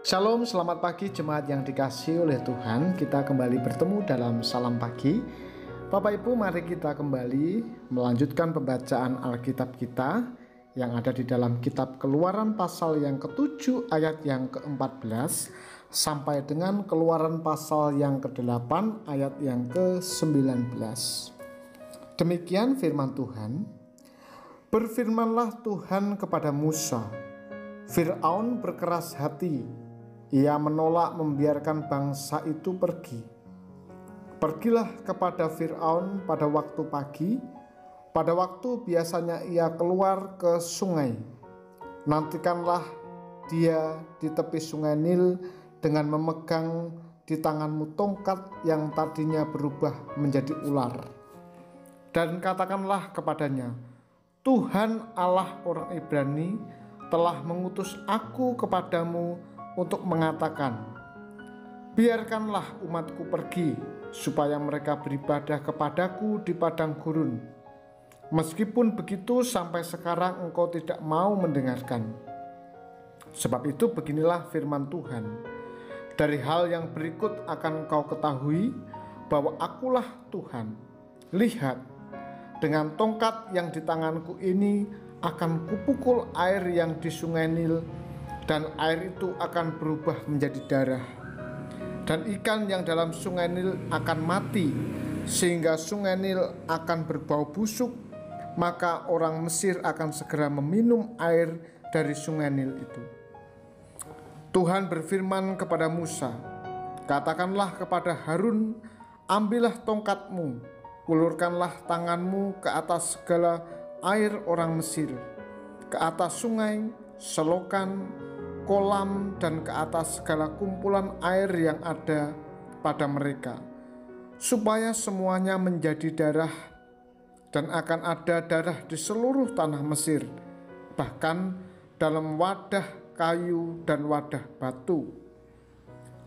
Shalom, selamat pagi jemaat yang dikasihi oleh Tuhan. Kita kembali bertemu dalam Salam Pagi. Bapak Ibu, mari kita kembali melanjutkan pembacaan Alkitab kita yang ada di dalam kitab Keluaran pasal yang ke-7 ayat yang ke-14 sampai dengan Keluaran pasal yang ke-8 ayat yang ke-19. Demikian firman Tuhan. Berfirmanlah Tuhan kepada Musa, Fir'aun berkeras hati. Ia menolak membiarkan bangsa itu pergi. Pergilah kepada Fir'aun pada waktu pagi, pada waktu biasanya ia keluar ke sungai. Nantikanlah dia di tepi sungai Nil dengan memegang di tanganmu tongkat yang tadinya berubah menjadi ular. Dan katakanlah kepadanya, Tuhan Allah orang Ibrani telah mengutus aku kepadamu untuk mengatakan, biarkanlah umatku pergi, supaya mereka beribadah kepadaku di padang gurun. Meskipun begitu sampai sekarang engkau tidak mau mendengarkan. Sebab itu beginilah firman Tuhan, dari hal yang berikut akan engkau ketahui bahwa akulah Tuhan. Lihat, dengan tongkat yang di tanganku ini akan kupukul air yang di sungai Nil, dan air itu akan berubah menjadi darah. Dan ikan yang dalam sungai Nil akan mati, sehingga sungai Nil akan berbau busuk. Maka orang Mesir akan segera meminum air dari sungai Nil itu. Tuhan berfirman kepada Musa, katakanlah kepada Harun, ambillah tongkatmu, ulurkanlah tanganmu ke atas segala air orang Mesir, ke atas sungai, selokan, kolam, dan ke atas segala kumpulan air yang ada pada mereka, supaya semuanya menjadi darah, dan akan ada darah di seluruh tanah Mesir, bahkan dalam wadah kayu dan wadah batu.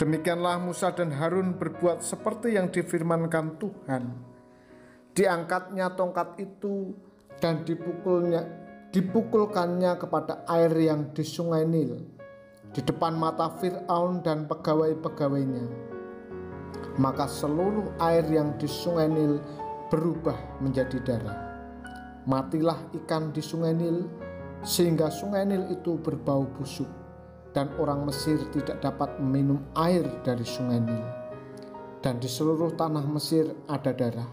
Demikianlah Musa dan Harun berbuat seperti yang difirmankan Tuhan. Diangkatnya tongkat itu dan dipukulkannya kepada air yang di sungai Nil, di depan mata Fir'aun dan pegawai-pegawainya. Maka seluruh air yang di sungai Nil berubah menjadi darah. Matilah ikan di sungai Nil, sehingga sungai Nil itu berbau busuk, dan orang Mesir tidak dapat meminum air dari sungai Nil. Dan di seluruh tanah Mesir ada darah.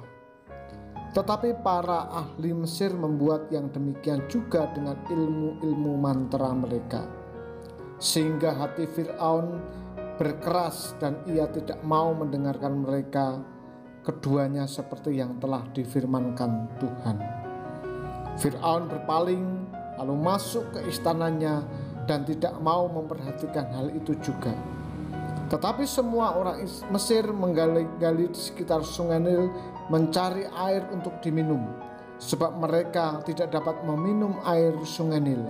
Tetapi para ahli Mesir membuat yang demikian juga dengan ilmu-ilmu mantra mereka, sehingga hati Fir'aun berkeras dan ia tidak mau mendengarkan mereka, keduanya seperti yang telah difirmankan Tuhan. Fir'aun berpaling lalu masuk ke istananya dan tidak mau memperhatikan hal itu juga. Tetapi semua orang Mesir menggali-gali di sekitar sungai Nil mencari air untuk diminum, sebab mereka tidak dapat meminum air sungai Nil.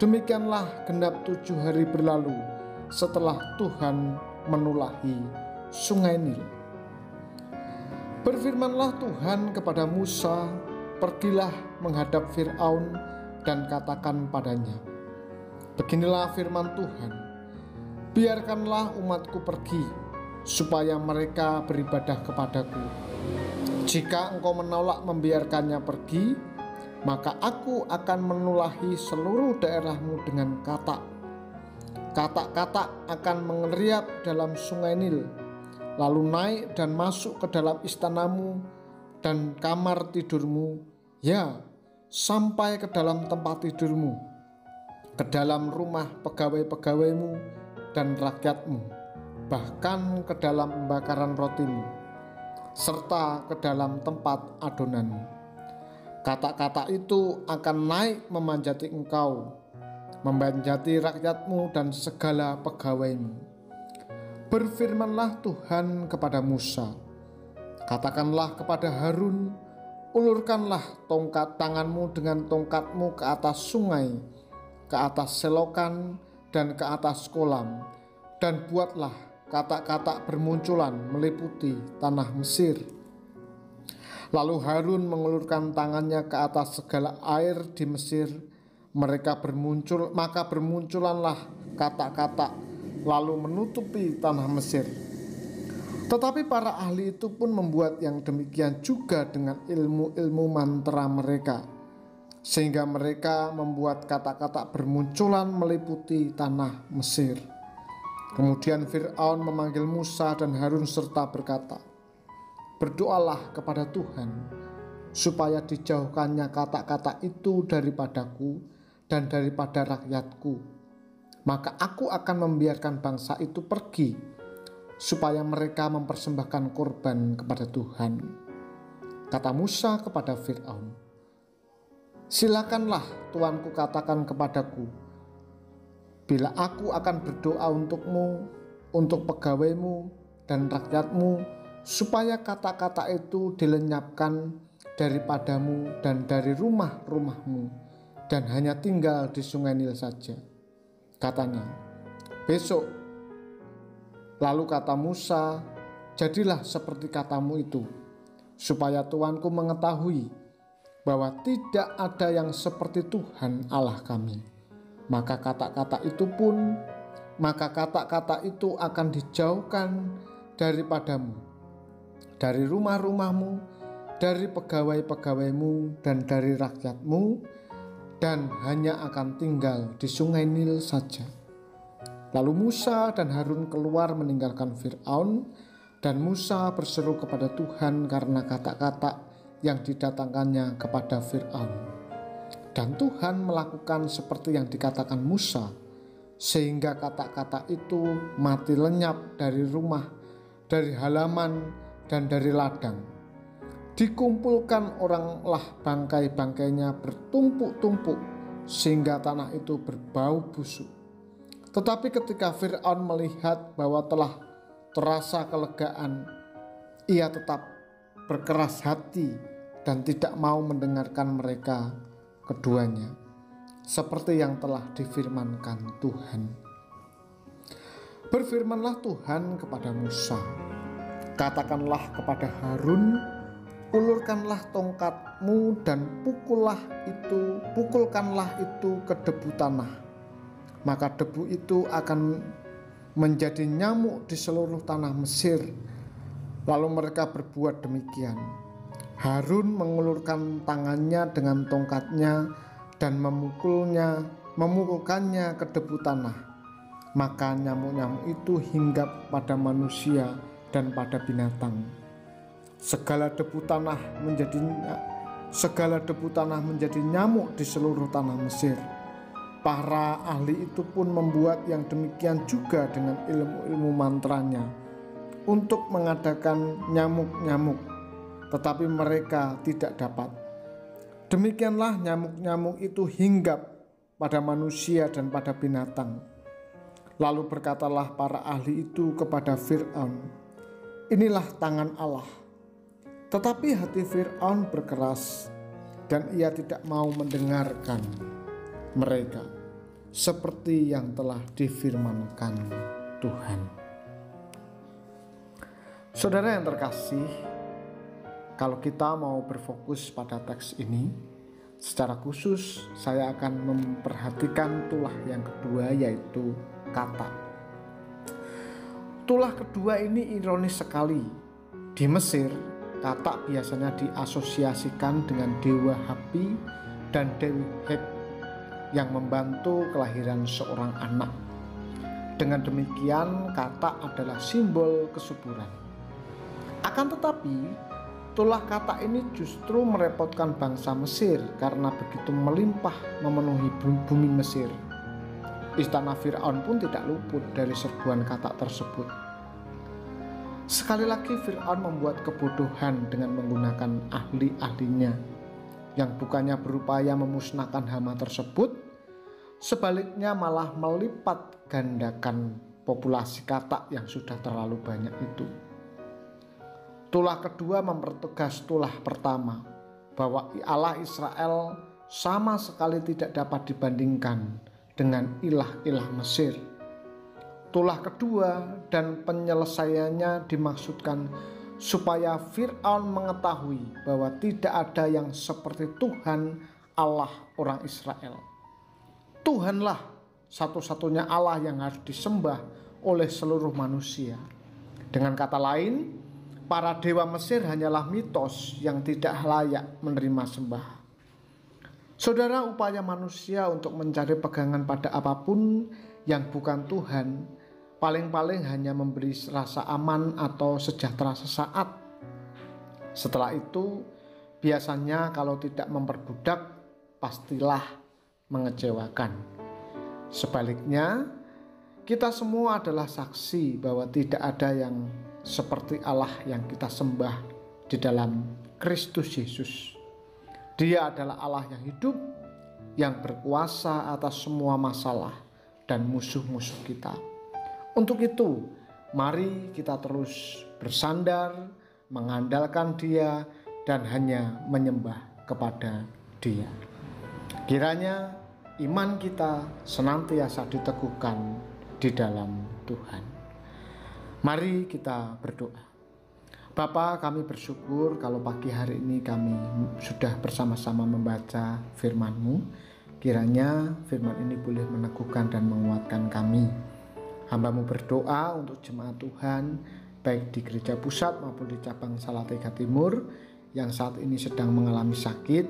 Demikianlah genap 7 hari berlalu setelah Tuhan menulahi sungai Nil. Berfirmanlah Tuhan kepada Musa, pergilah menghadap Fir'aun dan katakan padanya, beginilah firman Tuhan, biarkanlah umatku pergi, supaya mereka beribadah kepadaku. Jika engkau menolak membiarkannya pergi, maka aku akan menulahi seluruh daerahmu dengan katak. Katak-katak akan mengeriap dalam sungai Nil, lalu naik dan masuk ke dalam istanamu dan kamar tidurmu, ya, sampai ke dalam tempat tidurmu, ke dalam rumah pegawai-pegawaimu dan rakyatmu, bahkan ke dalam pembakaran rotimu, serta ke dalam tempat adonanmu. Kata-kata itu akan naik memanjati engkau, memanjati rakyatmu dan segala pegawaimu. Berfirmanlah Tuhan kepada Musa, katakanlah kepada Harun, ulurkanlah tongkat tanganmu dengan tongkatmu ke atas sungai, ke atas selokan, dan ke atas kolam, dan buatlah katak-katak bermunculan meliputi tanah Mesir. Lalu Harun mengulurkan tangannya ke atas segala air di Mesir, maka bermunculanlah katak-katak lalu menutupi tanah Mesir. Tetapi para ahli itu pun membuat yang demikian juga dengan ilmu-ilmu mantra mereka, sehingga mereka membuat kata-kata bermunculan meliputi tanah Mesir. Kemudian Fir'aun memanggil Musa dan Harun serta berkata, "Berdoalah kepada Tuhan, supaya dijauhkannya kata-kata itu daripadaku dan daripada rakyatku. Maka aku akan membiarkan bangsa itu pergi, supaya mereka mempersembahkan korban kepada Tuhan." Kata Musa kepada Fir'aun, "Silakanlah tuanku katakan kepadaku, bila aku akan berdoa untukmu, untuk pegawaimu dan rakyatmu, supaya kata-kata itu dilenyapkan daripadamu dan dari rumah-rumahmu, dan hanya tinggal di Sungai Nil saja." Katanya, "Besok." Lalu kata Musa, "Jadilah seperti katamu itu, supaya tuanku mengetahui bahwa tidak ada yang seperti Tuhan Allah kami. Maka kata-kata itu akan dijauhkan daripadamu, dari rumah-rumahmu, dari pegawai-pegawaimu, dan dari rakyatmu, dan hanya akan tinggal di Sungai Nil saja." Lalu Musa dan Harun keluar meninggalkan Fir'aun, dan Musa berseru kepada Tuhan karena kata-kata yang didatangkannya kepada Fir'aun. Dan Tuhan melakukan seperti yang dikatakan Musa, sehingga kata-kata itu mati lenyap dari rumah, dari halaman, dan dari ladang. Dikumpulkan oranglah bangkai-bangkainya bertumpuk-tumpuk, sehingga tanah itu berbau busuk. Tetapi ketika Fir'aun melihat bahwa telah terasa kelegaan, ia tetap berkeras hati dan tidak mau mendengarkan mereka keduanya, seperti yang telah difirmankan Tuhan. Berfirmanlah Tuhan kepada Musa, "Katakanlah kepada Harun, ulurkanlah tongkatmu dan pukulkanlah itu ke debu tanah. Maka debu itu akan menjadi nyamuk di seluruh tanah Mesir." Lalu mereka berbuat demikian. Harun mengulurkan tangannya dengan tongkatnya dan memukulkannya ke debu tanah. Maka nyamuk-nyamuk itu hinggap pada manusia dan pada binatang. Segala debu tanah menjadi nyamuk di seluruh tanah Mesir. Para ahli itu pun membuat yang demikian juga dengan ilmu-ilmu mantranya untuk mengadakan nyamuk-nyamuk, tetapi mereka tidak dapat. Demikianlah nyamuk-nyamuk itu hinggap pada manusia dan pada binatang. Lalu berkatalah para ahli itu kepada Fir'aun, "Inilah tangan Allah." Tetapi hati Fir'aun berkeras, dan ia tidak mau mendengarkan mereka, seperti yang telah difirmankan Tuhan. Saudara yang terkasih, kalau kita mau berfokus pada teks ini, secara khusus saya akan memperhatikan tulah yang kedua, yaitu kata. Tulah kedua ini ironis sekali. Di Mesir, kata biasanya diasosiasikan dengan dewa Hapi dan Dewi Het yang membantu kelahiran seorang anak. Dengan demikian, kata adalah simbol kesuburan. Akan tetapi, tulah kata ini justru merepotkan bangsa Mesir karena begitu melimpah memenuhi bumi Mesir. Istana Fir'aun pun tidak luput dari serbuan kata tersebut. Sekali lagi Fir'aun membuat kebodohan dengan menggunakan ahli-ahlinya yang bukannya berupaya memusnahkan hama tersebut, sebaliknya malah melipat gandakan populasi kata yang sudah terlalu banyak itu. Tulah kedua mempertegas tulah pertama, bahwa Allah Israel sama sekali tidak dapat dibandingkan dengan ilah-ilah Mesir. Tulah kedua dan penyelesaiannya dimaksudkan supaya Fir'aun mengetahui bahwa tidak ada yang seperti Tuhan Allah orang Israel. Tuhanlah satu-satunya Allah yang harus disembah oleh seluruh manusia. Dengan kata lain, para dewa Mesir hanyalah mitos yang tidak layak menerima sembah. Saudara, upaya manusia untuk mencari pegangan pada apapun yang bukan Tuhan paling-paling hanya memberi rasa aman atau sejahtera sesaat. Setelah itu, biasanya kalau tidak memperbudak, pastilah mengecewakan. Sebaliknya, kita semua adalah saksi bahwa tidak ada yang seperti Allah yang kita sembah di dalam Kristus Yesus. Dia adalah Allah yang hidup, yang berkuasa atas semua masalah dan musuh-musuh kita. Untuk itu, mari kita terus bersandar, mengandalkan Dia, dan hanya menyembah kepada Dia. Kiranya iman kita senantiasa diteguhkan di dalam Tuhan. Mari kita berdoa. Bapa, kami bersyukur kalau pagi hari ini kami sudah bersama-sama membaca firman-Mu. Kiranya firman ini boleh meneguhkan dan menguatkan kami. Hamba-Mu berdoa untuk jemaat Tuhan, baik di gereja pusat maupun di cabang Salatiga Timur, yang saat ini sedang mengalami sakit,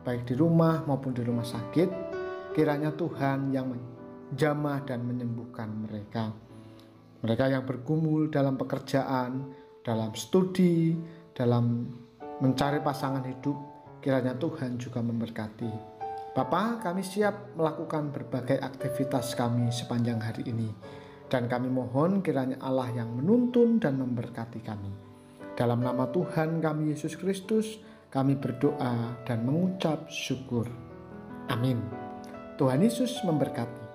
baik di rumah maupun di rumah sakit. Kiranya Tuhan yang menjamah dan menyembuhkan mereka. Mereka yang bergumul dalam pekerjaan, dalam studi, dalam mencari pasangan hidup, kiranya Tuhan juga memberkati. Bapa, kami siap melakukan berbagai aktivitas kami sepanjang hari ini, dan kami mohon kiranya Allah yang menuntun dan memberkati kami. Dalam nama Tuhan kami Yesus Kristus, kami berdoa dan mengucap syukur. Amin. Tuhan Yesus memberkati.